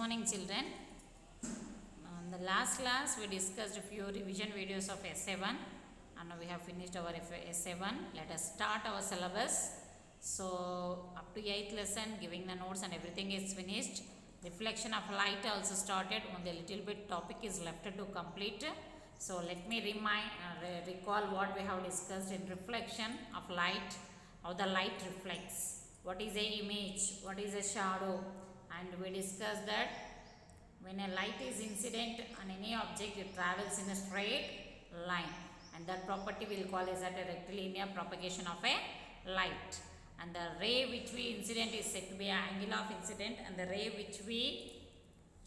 morning, children. In the last class, we discussed a few revision videos of Essay 1, and now we have finished our Essay 1. Let us start our syllabus. So, up to 8th lesson, giving the notes and everything is finished. Reflection of light also started. Only a little bit topic is left to complete. So, let me recall what we have discussed in reflection of light, how the light reflects. What is a image? What is a shadow? And we discussed that when a light is incident on any object, it travels in a straight line, and that property we'll call as a rectilinear propagation of a light. And the ray which we incident is said to be an angle of incident, and the ray which we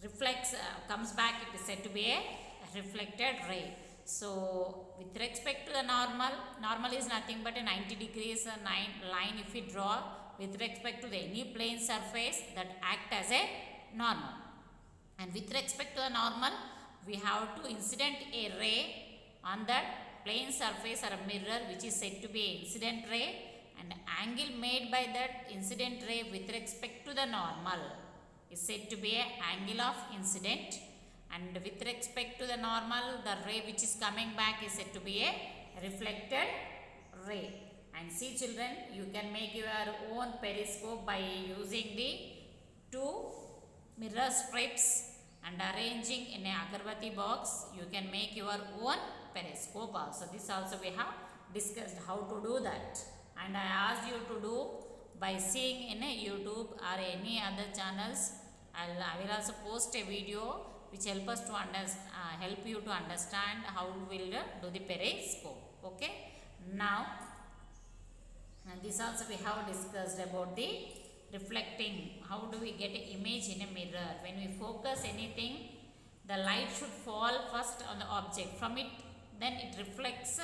reflects comes back, it is said to be a reflected ray. So with respect to the normal is nothing but a 90 degrees line if we draw with respect to any plane surface that act as a normal. And with respect to the normal, we have to incident a ray on that plane surface or a mirror which is said to be an incident ray, and angle made by that incident ray with respect to the normal is said to be an angle of incident, and with respect to the normal, the ray which is coming back is said to be a reflected ray. And see children, you can make your own periscope by using the two mirror strips and arranging in a agarbatti box. You can make your own periscope also. This also we have discussed how to do that, and I asked you to do by seeing in a YouTube or any other channels. I will also post a video which help us to help you to understand how we will do the periscope. Okay, now and this also we have discussed about the reflecting. How do we get an image in a mirror? When we focus anything, the light should fall first on the object. From it, then it reflects.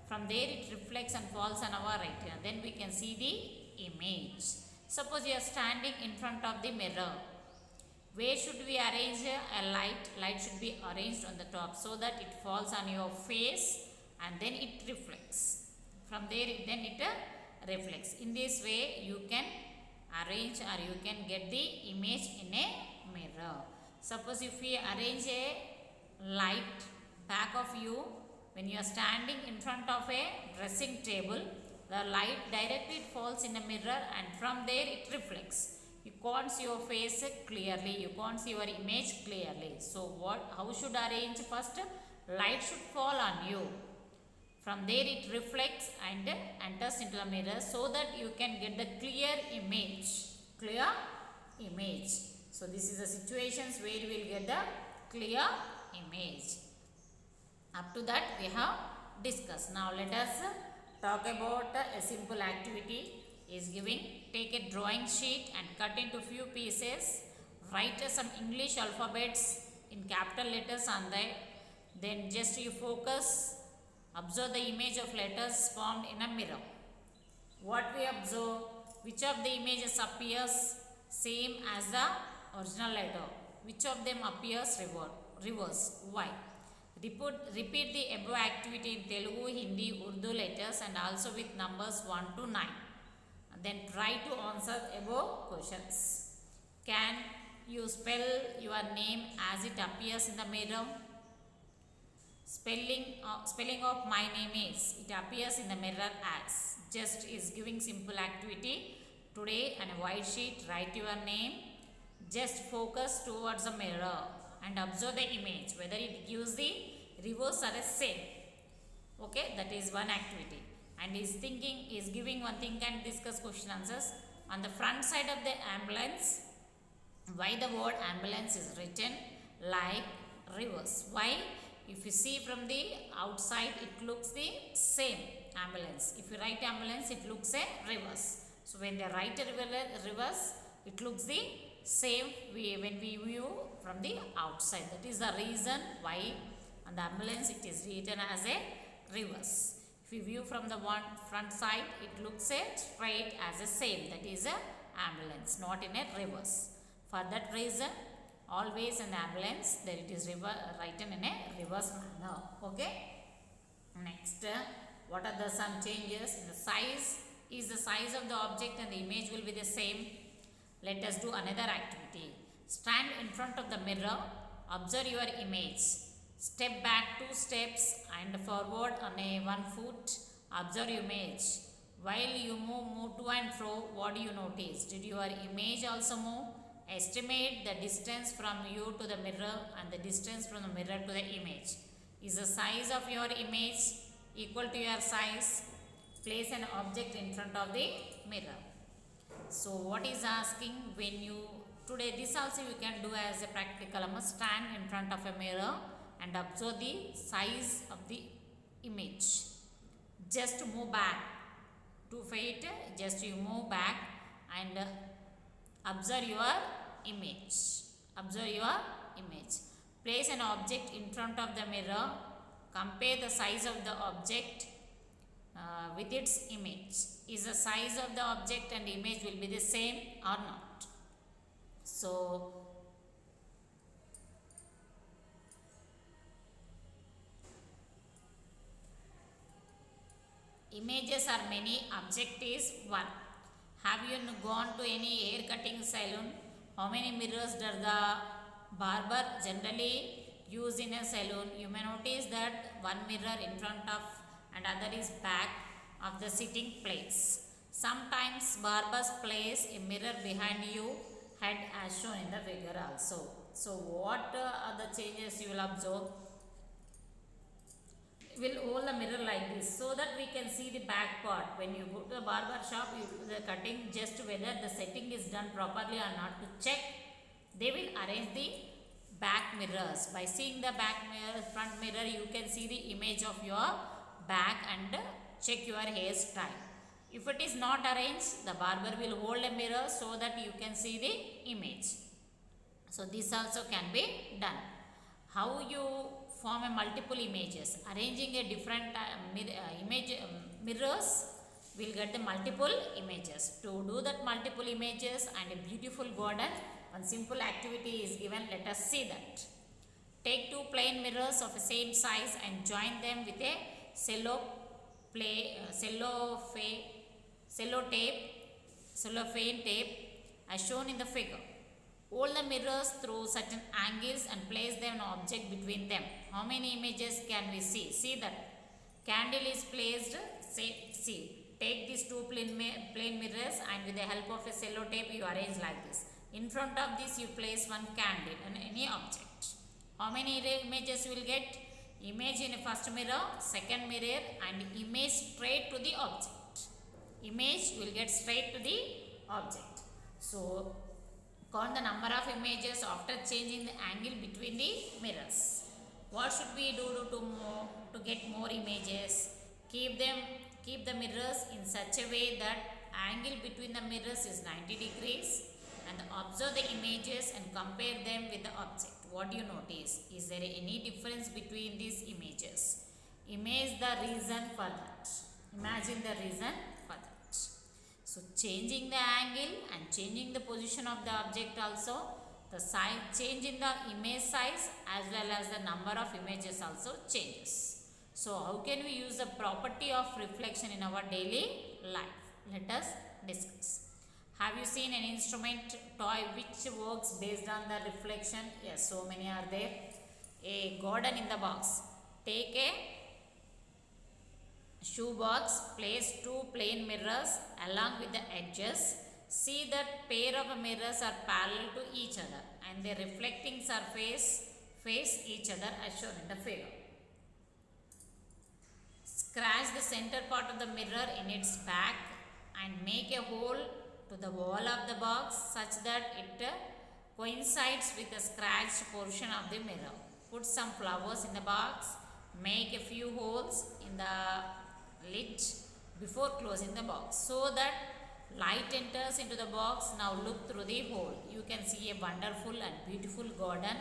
From there it reflects and falls on our retina. Then we can see the image. Suppose you are standing in front of the mirror. Where should we arrange a light? Light should be arranged on the top so that it falls on your face and then it reflects. From there then it reflects. In this way you can arrange or you can get the image in a mirror. Suppose if we arrange a light back of you, when you are standing in front of a dressing table, the light directly falls in a mirror and from there it reflects. You can't see your face clearly, you can't see your image clearly. So how should arrange? First, light should fall on you. From there it reflects and enters into the mirror so that you can get the clear image. Clear image. So this is the situations where you will get the clear image. Up to that we have discussed. Now let us talk about a simple activity is giving. Take a drawing sheet and cut into few pieces. Write some English alphabets in capital letters on that. Then just you focus. Observe the image of letters formed in a mirror. What we observe? Which of the images appears same as the original letter? Which of them appears reverse? Why? Repeat the above activity in Telugu, Hindi, Urdu letters and also with numbers 1 to 9. And then try to answer above questions. Can you spell your name as it appears in the mirror? Spelling of my name is, it appears in the mirror as. Just is giving simple activity. Today on a white sheet, write your name. Just focus towards the mirror and observe the image, whether it gives the reverse or the same. Okay, that is one activity. And is giving one thing and discuss question answers. On the front side of the ambulance, why the word ambulance is written like reverse? Why? If you see from the outside, it looks the same ambulance. If you write ambulance, it looks a reverse. So when they write a reverse, it looks the same when we view from the outside. That is the reason why on the ambulance it is written as a reverse. If you view from the front side, it looks a straight as a same. That is a ambulance, not in a reverse. For that reason, always in the ambulance there it is written in a reverse manner. Okay. Next, what are the some changes in the size? Is the size of the object and the image will be the same. Let us do another activity. Stand in front of the mirror. Observe your image. Step back 2 steps and forward on a 1 foot. Observe image. While you move to and fro, what do you notice? Did your image also move? Estimate the distance from you to the mirror and the distance from the mirror to the image. Is the size of your image equal to your size? Place an object in front of the mirror. So what is asking when you, today this also you can do as a practical. Must stand in front of a mirror and observe the size of the image. Just move back 2 feet, just you move back and observe your image. Observe your image. Place an object in front of the mirror. Compare the size of the object with its image. Is the size of the object and image will be the same or not? So images are many, object is one. Have you gone to any hair cutting salon? How many mirrors does the barber generally use in a salon? You may notice that one mirror in front of and other is back of the sitting place. Sometimes barbers place a mirror behind you head as shown in the figure also. So what are the changes you will observe? Will hold the mirror like this so that we can see the back part. When you go to the barber shop, you do the cutting, just whether the setting is done properly or not to check, they will arrange the back mirrors. By seeing the back mirror, front mirror, you can see the image of your back and check your hairstyle. If it is not arranged, the barber will hold a mirror so that you can see the image. So this also can be done. How you form a multiple images? Arranging a different mirrors will get the multiple images. To do that multiple images and a beautiful garden, one simple activity is given. Let us see that. Take 2 plain mirrors of the same size and join them with a cellophane tape as shown in the figure. Hold the mirrors through certain angles and place them an object between them. How many images can we see? See that candle is placed. See, take these 2 plain mirrors and with the help of a cello tape you arrange like this. In front of this you place one candle and any object. How many images you will get? Image in a first mirror, second mirror and image straight to the object. Image will get straight to the object. So count the number of images after changing the angle between the mirrors. What should we do to get more images? Keep the mirrors in such a way that angle between the mirrors is 90 degrees and observe the images and compare them with the object. What do you notice? Is there any difference between these images? Imagine the reason for that. Imagine the reason for that. So changing the angle and changing the position of the object also, the size, change in the image size as well as the number of images also changes. So how can we use the property of reflection in our daily life? Let us discuss. Have you seen an instrument toy which works based on the reflection? Yes, so many are there. A garden in the box. Take a shoe box, place 2 plain mirrors along with the edges. See that pair of mirrors are parallel to each other and their reflecting surface face each other as shown in the figure. Scratch the center part of the mirror in its back and make a hole to the wall of the box such that it coincides with the scratched portion of the mirror. Put some flowers in the box. Make a few holes in the lid before closing the box so that light enters into the box. Now look through the hole. You can see a wonderful and beautiful garden,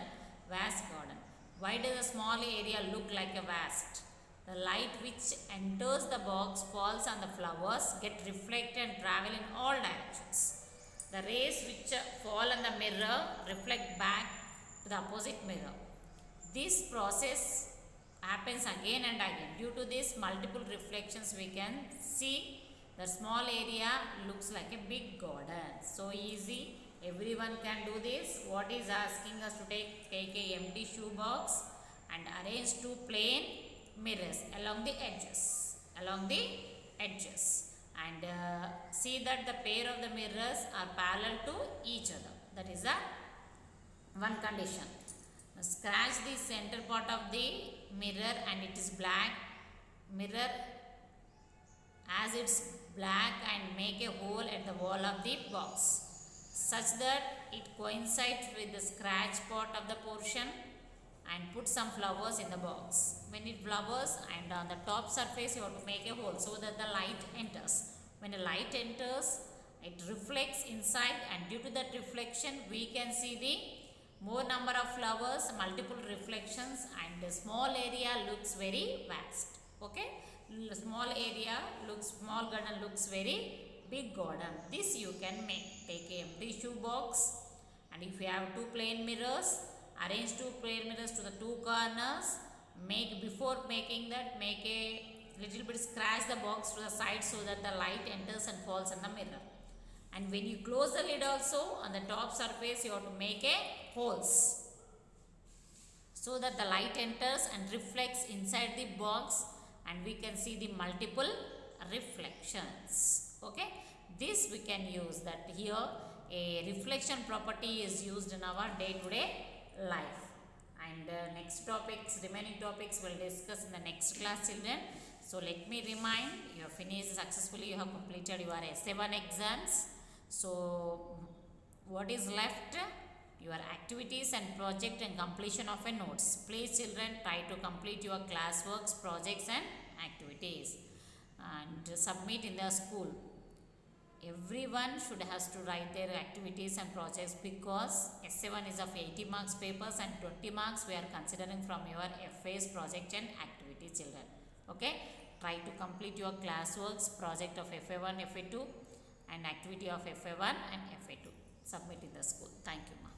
vast garden. Why does a small area look like a vast? The light which enters the box falls on the flowers, get reflected and travel in all directions. The rays which fall on the mirror reflect back to the opposite mirror. This process happens again and again. Due to this multiple reflections, we can see the small area looks like a big garden. So easy Everyone can do this. What is asking us to take a empty shoe box and arrange two plain mirrors along the edges, and see that the pair of the mirrors are parallel to each other. That is the one condition. Now scratch the center part of the mirror, and it is black mirror as it's black, and make a hole at the wall of the box such that it coincides with the scratch part of the portion, and put some flowers in the box. When it flowers, and on the top surface you have to make a hole so that the light enters. When the light enters, it reflects inside, and due to that reflection we can see the more number of flowers, multiple reflections, and the small area looks very vast. Okay, small area looks, small garden looks very big garden. This you can make. Take a empty shoe box, and if you have two plain mirrors, arrange two plain mirrors to the two corners. Before making that, make a little bit, scratch the box to the side so that the light enters and falls in the mirror. And when you close the lid also, on the top surface you have to make a holes so that the light enters and reflects inside the box, and we can see the multiple reflections. Okay, this we can use. That here a reflection property is used in our day-to-day life. And next topics, remaining topics we'll discuss in the next class, children. So let me remind, you have finished successfully, you have completed your S7 exams. So what is left? Your activities and project and completion of a notes. Please children, try to complete your classworks, projects and activities, and submit in the school. Everyone should has to write their activities and projects, because S7 is of 80 marks papers, and 20 marks we are considering from your FA's project and activity, children. Okay, try to complete your classworks, project of FA1, FA2 and activity of FA1 and FA2. Submit in the school. Thank you, ma.